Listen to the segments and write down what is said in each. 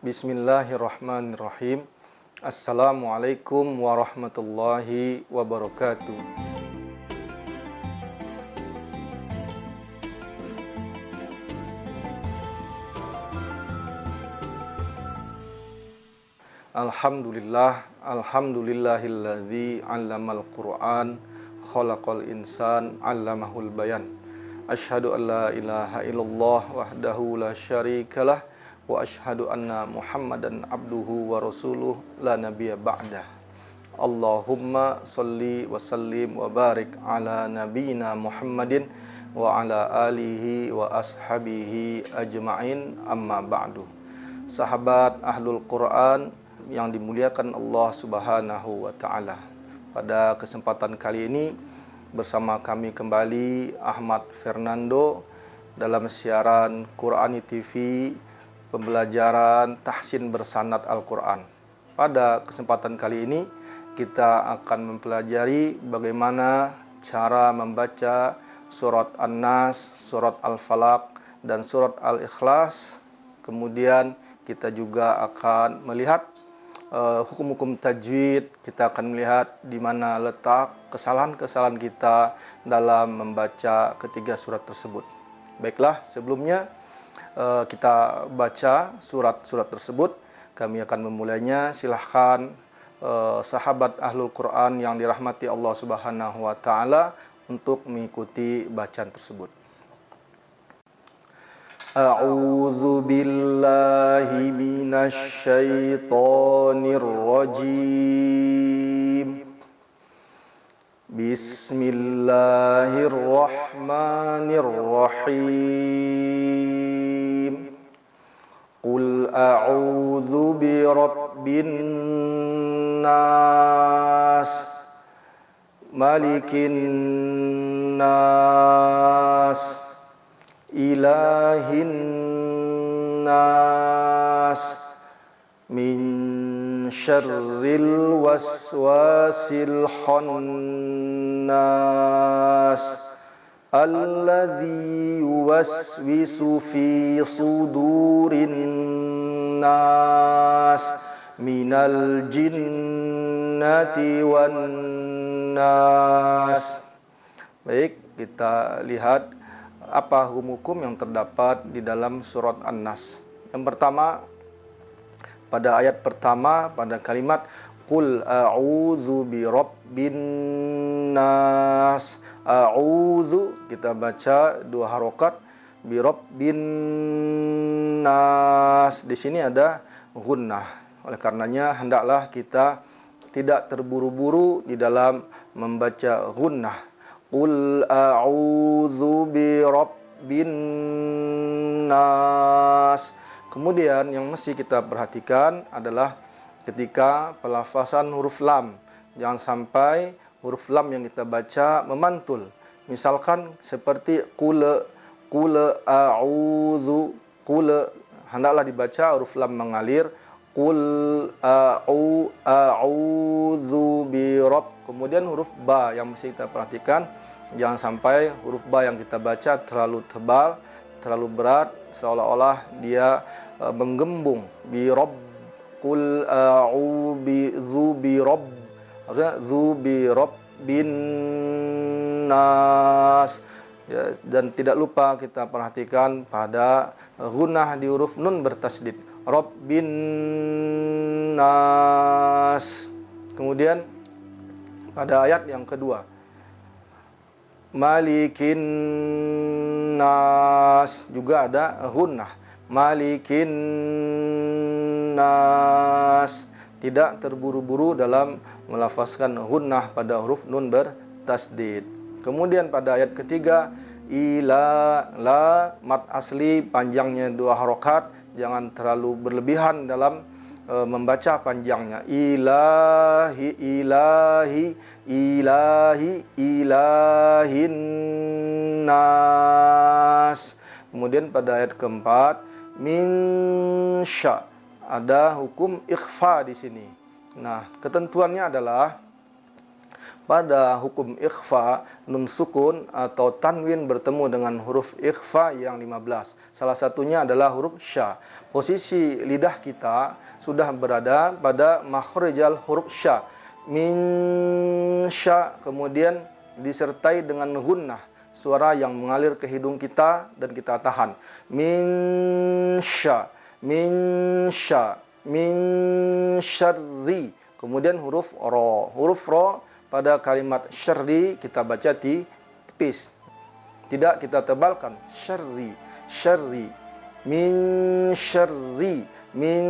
Bismillahirrahmanirrahim. Assalamualaikum warahmatullahi wabarakatuh. Alhamdulillahilladzi 'allamal Qur'an khalaqal insan 'allamahul bayan. Asyhadu an la ilaha illallah wahdahu la syarikalah wa asyhadu anna Muhammadan abduhu wa rasuluh la nabiyya ba'dah. Allahumma salli wa sallim wa barik ala nabiyyina Muhammadin wa ala alihi wa ashabihi ajma'in, amma ba'du. Sahabat Ahlul Quran yang dimuliakan Allah Subhanahu wa taala. Pada kesempatan kali ini bersama kami kembali Ahmad Fernando dalam siaran Qurani TV, pembelajaran tahsin bersanad Al-Quran. Pada kesempatan kali ini kita akan mempelajari bagaimana cara membaca surat An-Nas, surat Al-Falaq, dan surat Al-Ikhlas. Kemudian kita juga akan melihat hukum-hukum tajwid. Kita akan melihat di mana letak kesalahan-kesalahan kita dalam membaca ketiga surat tersebut. Baiklah, sebelumnya kita baca surat-surat tersebut. Kami akan memulainya. Silahkan sahabat Ahlul Quran yang dirahmati Allah Subhanahu wa taala untuk mengikuti bacaan tersebut. A'udzu billahi minasy syaithanir rajim. Bismillahirrahmanirrahim. Qul a'udzu birabbin nas, malikin nas, ilahin nas, min syarril waswasil khannas, alladzi yuwaswisu fi sudurin nas, minal jinnati wan nas. Baik, kita lihat apa hukum yang terdapat di dalam surat An-Nas. Yang pertama, pada ayat pertama, pada kalimat Qul a'udzu birabbin nas. A'udzu kita baca dua harokat, birabbin nas. Di sini ada gunnah. Oleh karenanya hendaklah kita tidak terburu-buru di dalam membaca gunnah. Qul a'udzu birabbin nas. Kemudian yang mesti kita perhatikan adalah ketika pelafazan huruf lam. Jangan sampai huruf lam yang kita baca memantul. Misalkan seperti qul a'udzu, qul hendaklah dibaca huruf lam mengalir. Qul a'udzu birabb. Kemudian huruf ba yang mesti kita perhatikan, jangan sampai huruf ba yang kita baca terlalu tebal, terlalu berat, seolah-olah dia menggembung. Birabb, qul a'udzu birabb, artinya zu birabbin nas. Ya, dan tidak lupa kita perhatikan pada gunnah di huruf nun bertasdid, rabbin nas. Kemudian pada ayat yang kedua, malikin nas, juga ada gunnah, malikin nas. Tidak terburu-buru dalam melafazkan gunnah pada huruf nun bertasdid. Kemudian pada ayat ketiga, ila, la mat asli panjangnya dua harokat, jangan terlalu berlebihan dalam membaca panjangnya. Ilahi, ilahi, ilahi, ilahin nas. Kemudian pada ayat keempat, min sya, ada hukum ikhfa di sini. Nah, ketentuannya adalah Pada hukum ikhfa, nun sukun atau tanwin bertemu dengan huruf ikhfa yang 15. Salah satunya adalah huruf sya. Posisi lidah kita sudah berada pada makhrijal huruf sya. Min sya, kemudian disertai dengan gunnah, suara yang mengalir ke hidung kita dan kita tahan. Min sya, min sya, min syarri. Kemudian huruf ro. Huruf ro pada kalimat syarri kita baca tipis. Tidak kita tebalkan. Syarri, syarri. Min syarri, min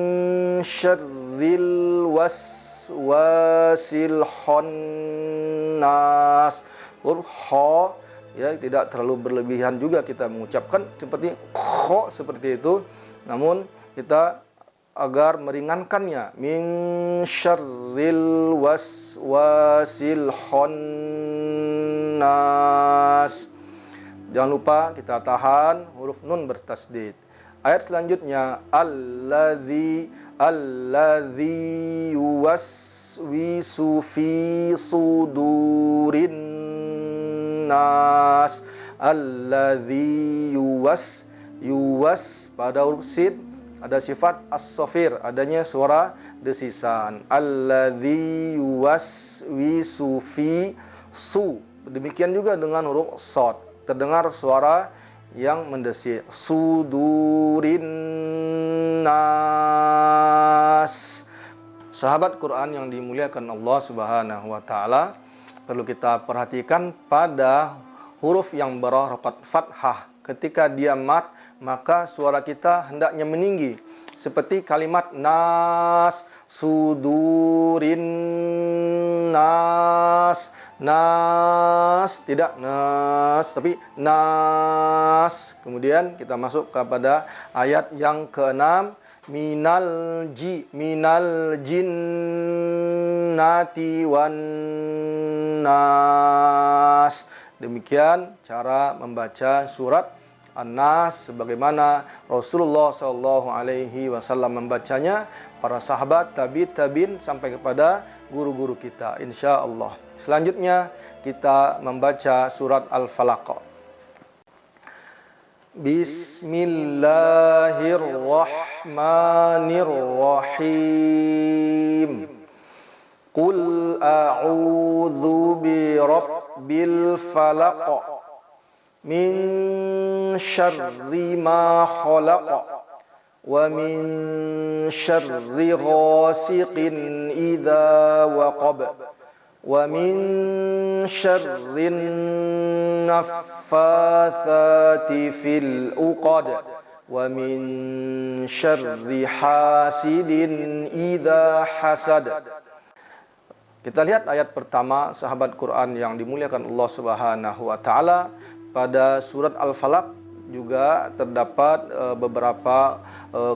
syarril waswasil khannas. Huruf kha, ya, tidak terlalu berlebihan juga kita mengucapkan seperti kho seperti itu, namun kita agar meringankannya. Min syarril waswasil khannas. Jangan lupa kita tahan huruf nun bertasdid. Ayat selanjutnya, allazi yuwaswisu fi sudurin nas. Allazi yuwas pada huruf sid ada sifat as-safir, adanya suara desisan. Allazi yuwaswisu fi su. Demikian juga dengan huruf shad, terdengar suara yang mendesir. Sudurin nas. Sahabat Quran yang dimuliakan Allah Subhanahu wa taala, perlu kita perhatikan pada huruf yang berharokat fathah. Ketika dia mat, maka suara kita hendaknya meninggi. Seperti kalimat nas, sudurin nas. Nas, tidak nas, tapi nas. Kemudian kita masuk kepada ayat yang ke-6. Minal jinnati wan nas. Demikian cara membaca surat An-Nas sebagaimana Rasulullah SAW membacanya, para sahabat, tabi'in sampai kepada guru-guru kita, insya Allah. Selanjutnya kita membaca surat Al-Falaq. Bismillahirrahmanirrahim. Qul a'udzu birabbil falaq min syarri ma khalaq wa min syarri ghasiqin idza waqab wa min syarrin naffatsati fil uqad wa min syarri hasidin idza hasad. Kita lihat ayat pertama, sahabat Quran yang dimuliakan Allah Subhanahu wa taala. Pada surat Al-Falaq juga terdapat beberapa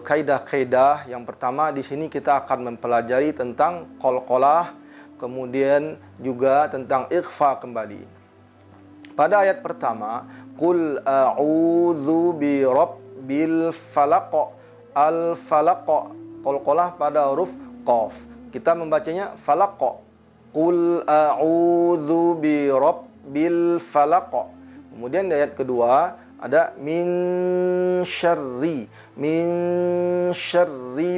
kaidah-kaidah. Yang pertama, di sini kita akan mempelajari tentang qalqalah, kemudian juga tentang ikhfa kembali. Pada ayat pertama, qul a'udzu birabbil falaq. Al-falaq, qalqalah pada huruf qaf. Kita membacanya falaq. Qul a'udzu birabbil falaq. Kemudian di ayat kedua ada min syarri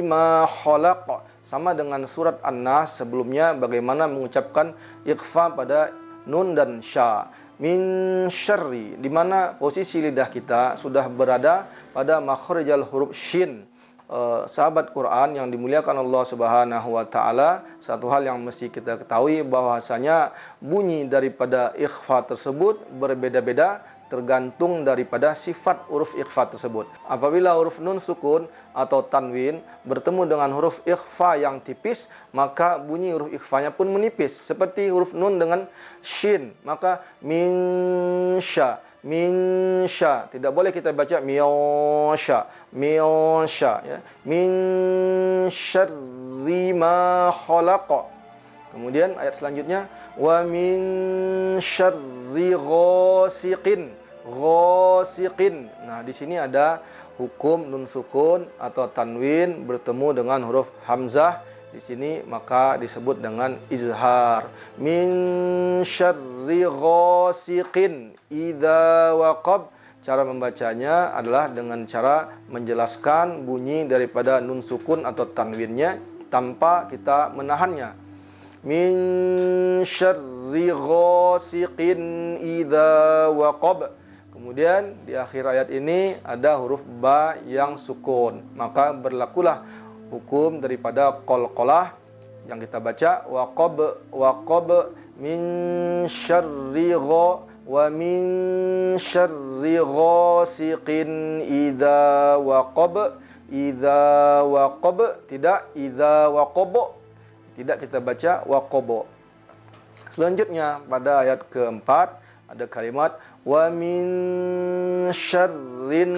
ma khalaq. Sama dengan surat An-Nas sebelumnya, bagaimana mengucapkan ikhfa pada nun dan sya. Min syarri, di mana posisi lidah kita sudah berada pada makhrijal huruf shin. Sahabat Quran yang dimuliakan Allah Subhanahu wa taala, satu hal yang mesti kita ketahui bahwasanya bunyi daripada ikhfa tersebut berbeda-beda tergantung daripada sifat huruf ikhfa tersebut. Apabila huruf nun sukun atau tanwin bertemu dengan huruf ikhfa yang tipis, maka bunyi huruf ikhfanya pun menipis. Seperti huruf nun dengan shin, maka min sya. Min sya, tidak boleh kita baca miosha, ya. Min syarri ma khalaq. Kemudian ayat selanjutnya wa min syarri ghasiqin. Nah, di sini ada hukum nun sukun atau tanwin bertemu dengan huruf hamzah di sini maka disebut dengan izhar. Min syarri ghasiqin idza waqab. Cara membacanya adalah dengan cara menjelaskan bunyi daripada nun sukun atau tanwinnya tanpa kita menahannya. Min syarri ghasiqin idza waqab. Kemudian di akhir ayat ini ada huruf ba yang sukun, maka berlakulah hukum daripada qalqalah yang kita baca waqab min syarri wa min syarri ghasiqin idza waqab tidak idza waqab, tidak kita baca waqab. Selanjutnya pada ayat keempat ada kalimat wa min syarrin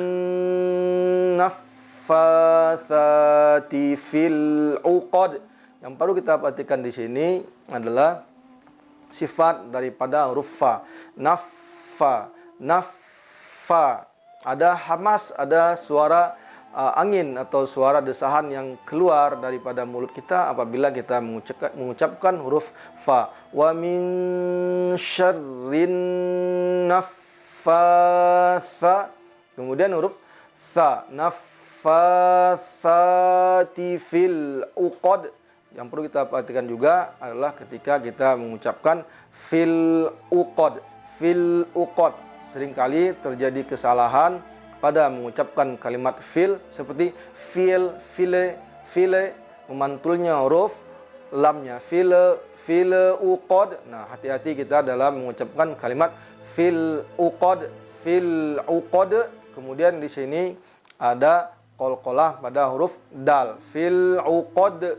naffatsati fil 'uqad. Yang perlu kita perhatikan di sini adalah sifat daripada huruf fa. Naffa. Ada hamas, ada suara angin atau suara desahan yang keluar daripada mulut kita apabila kita mengucapkan huruf fa. Wa min syarrin naffatsa. Kemudian huruf sa. Naffatsati fil 'uqad. Yang perlu kita perhatikan juga adalah ketika kita mengucapkan fil 'uqad. Fil 'uqad. Seringkali terjadi kesalahan pada mengucapkan kalimat fil seperti fil, file, memantulnya huruf lamnya fil 'uqad. Nah, hati-hati kita dalam mengucapkan kalimat fil 'uqad. Kemudian di sini ada qalqalah pada huruf dal. Fil 'uqad.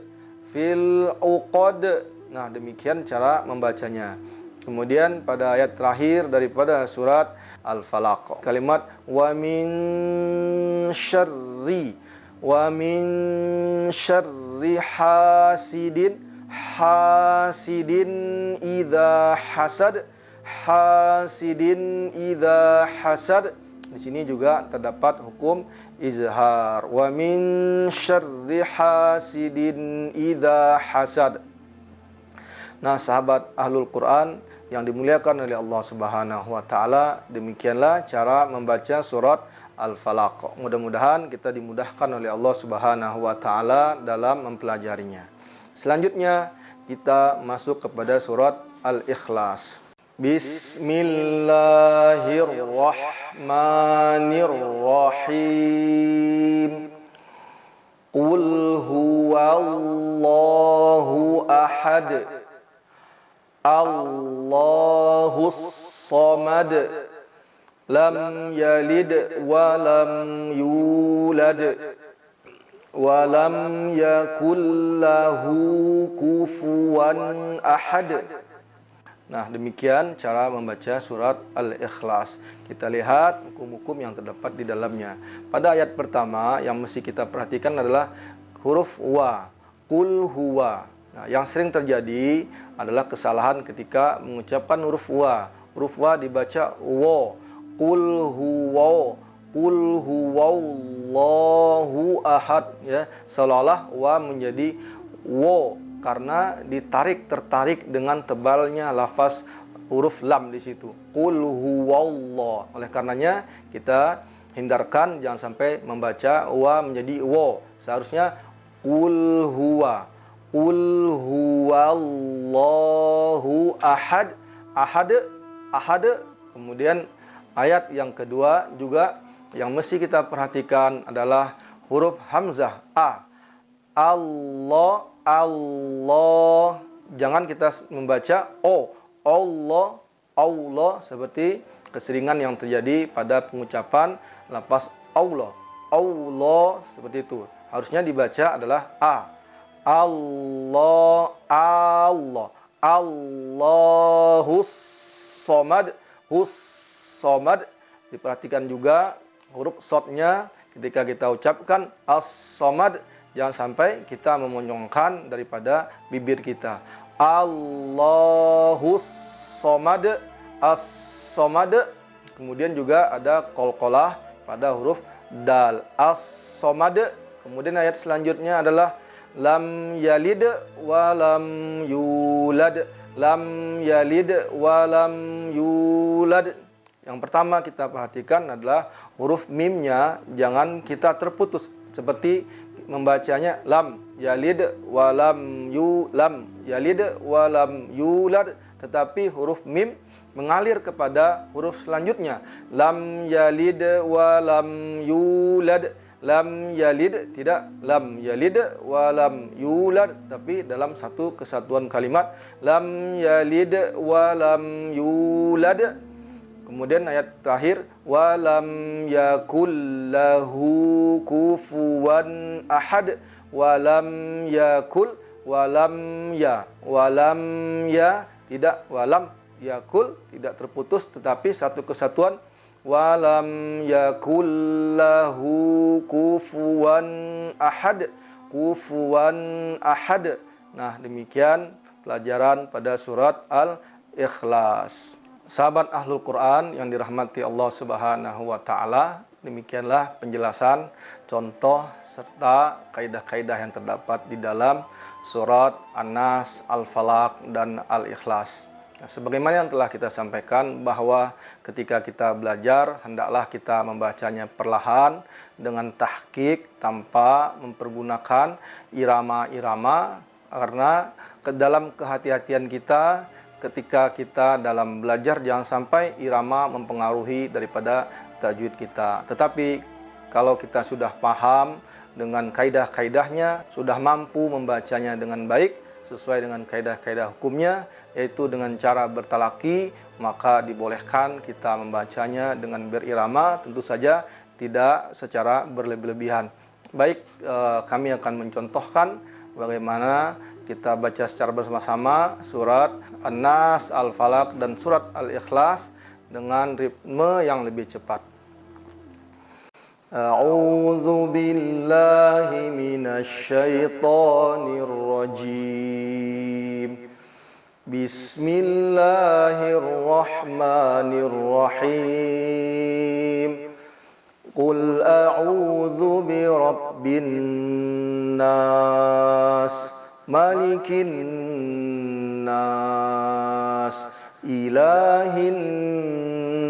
Nah, demikian cara membacanya. Kemudian pada ayat terakhir daripada surat Al-Falaq, kalimat wa min syarri hasidin idza hasad. Di sini juga terdapat hukum izhar. Wa min syarri hasidin idza hasad. Nah, sahabat Ahlul Quran yang dimuliakan oleh Allah Subhanahu wa taala, demikianlah cara membaca surat Al-Falaq. Mudah-mudahan kita dimudahkan oleh Allah Subhanahu wa taala dalam mempelajarinya. Selanjutnya kita masuk kepada surat Al-Ikhlas. Bismillahirrahmanirrahim. Qul huwallahu ahad. Allahus samad. Lam yalid wa lam yulad. Wa lam yakul lahu kufuwan ahad. Nah, demikian cara membaca surat Al-Ikhlas. Kita lihat hukum-hukum yang terdapat di dalamnya. Pada ayat pertama yang mesti kita perhatikan adalah huruf wa. Qul huwa. Nah, yang sering terjadi adalah kesalahan ketika mengucapkan huruf wa. Huruf wa dibaca wa. Qul huwa. Qul huwallahu ahad, ya. Seolah-olah wa menjadi wa karena tertarik dengan tebalnya lafaz huruf lam di situ. Qul huwallah. Oleh karenanya kita hindarkan jangan sampai membaca wa menjadi wa. Seharusnya qul huwa. Qul huwallahu ahad. Ahad. Kemudian ayat yang kedua juga yang mesti kita perhatikan adalah huruf hamzah a. Allah. Jangan kita membaca o. Allah seperti keseringan yang terjadi pada pengucapan lafaz Allah seperti itu. Harusnya dibaca adalah a. Allahus somad. Diperhatikan juga huruf sodnya ketika kita ucapkan as-somad. Jangan sampai kita memonyongkan daripada bibir kita. Allahus somad. As-somad. Kemudian juga ada qalqalah pada huruf dal. As-somad. Kemudian ayat selanjutnya adalah lam yalid wa lam yulad. Lam yalid wa lam yulad. Yang pertama kita perhatikan adalah huruf mimnya jangan kita terputus seperti membacanya lam yalid wa lam yalid wa lam yulad, tetapi huruf mim mengalir kepada huruf selanjutnya lam yalid wa lam yulad. Lam yalid, tidak lam yalid wa lam yulad, tapi dalam satu kesatuan kalimat lam yalid wa lam yulad. Kemudian ayat terakhir wa lam yakul lahu kufuwan ahad. Wa lam yakul wa lam ya tidak wa lam yakul tidak terputus tetapi satu kesatuan wa lam yakul lahu kufuwan ahad. Nah, demikian pelajaran pada surat Al-Ikhlas. Sahabat Ahlul Quran yang dirahmati Allah Subhanahu wa taala, demikianlah penjelasan, contoh serta kaidah-kaidah yang terdapat di dalam surat An-Nas, Al-Falaq dan Al-Ikhlas. Nah, sebagaimana yang telah kita sampaikan bahwa ketika kita belajar hendaklah kita membacanya perlahan dengan tahqiq tanpa mempergunakan irama-irama, karena dalam kehati-hatian kita ketika kita dalam belajar jangan sampai irama mempengaruhi daripada tajwid kita. Tetapi kalau kita sudah paham dengan kaidah-kaidahnya, sudah mampu membacanya dengan baik sesuai dengan kaidah-kaidah hukumnya, yaitu dengan cara bertalaki, maka dibolehkan kita membacanya dengan berirama, tentu saja tidak secara berlebihan. Baik, kami akan mencontohkan bagaimana kita baca secara bersama-sama surat An-Nas, Al-Falaq dan surat Al-Ikhlas dengan ritme yang lebih cepat. A'udzu billahi minasy syaithanir rajim. Bismillahirrahmanirrahim. Qul a'udzu birabbin nas, malikin nas, ilahin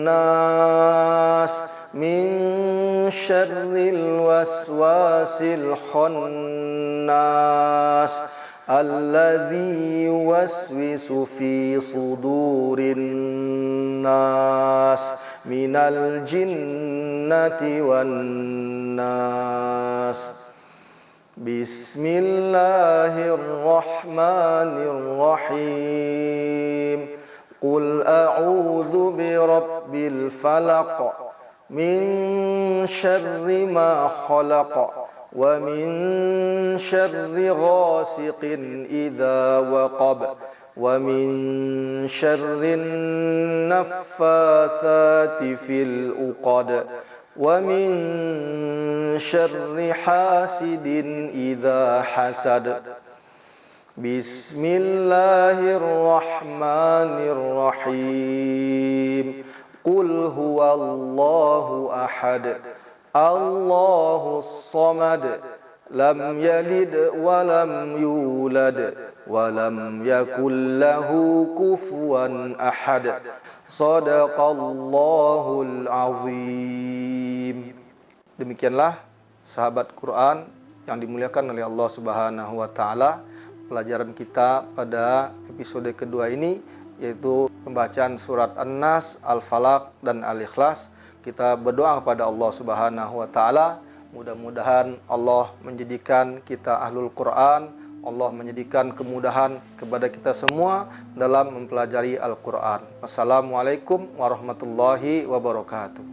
nas, min syarril waswasil khannas, alladzi yuwaswisu fi sudurin nas, minal jinnati wan nas. Bismillahirrahmanirrahim. Qul a'udzu birabbil falaq, min syarri ma khalaq, wa min syarri ghasiqin idza waqab, wa min syarri naffatsati fil uqad, wa min syarri hasidin idza hasad. Bismillahirrahmanirrahim. Qul huwallahu ahad, Allahus samad, lam yalid wa lam yulad wa lam yakul lahu kufuwan ahad. Shadaqallahul azim. Demikianlah sahabat Quran yang dimuliakan oleh Allah Subhanahu wa taala, pelajaran kita pada episode kedua ini, yaitu pembacaan surat An-Nas, Al-Falaq dan Al-Ikhlas. Kita berdoa kepada Allah Subhanahu wa taala, mudah-mudahan Allah menjadikan kita ahlul Quran, Allah menjadikan kemudahan kepada kita semua dalam mempelajari Al-Quran. Wassalamualaikum warahmatullahi wabarakatuh.